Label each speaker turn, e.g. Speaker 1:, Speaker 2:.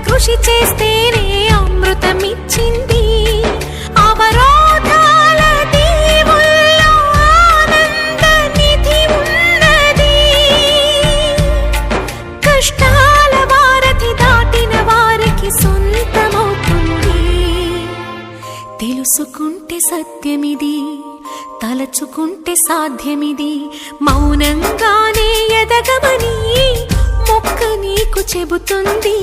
Speaker 1: కృషి చేస్తేనే అమృతమిచ్చింది. అవరోధాల దీవుల్లో ఆనంద నిధి ఉన్నది. కష్టాల వారధి దాటిన వారికి సొంతమవుతుంది. తెలుసుకుంటే సత్యమిది, తలచుకుంటే సాధ్యమిది. మౌనంగానే ఎదగమని మొక్క నీకు చెబుతుంది.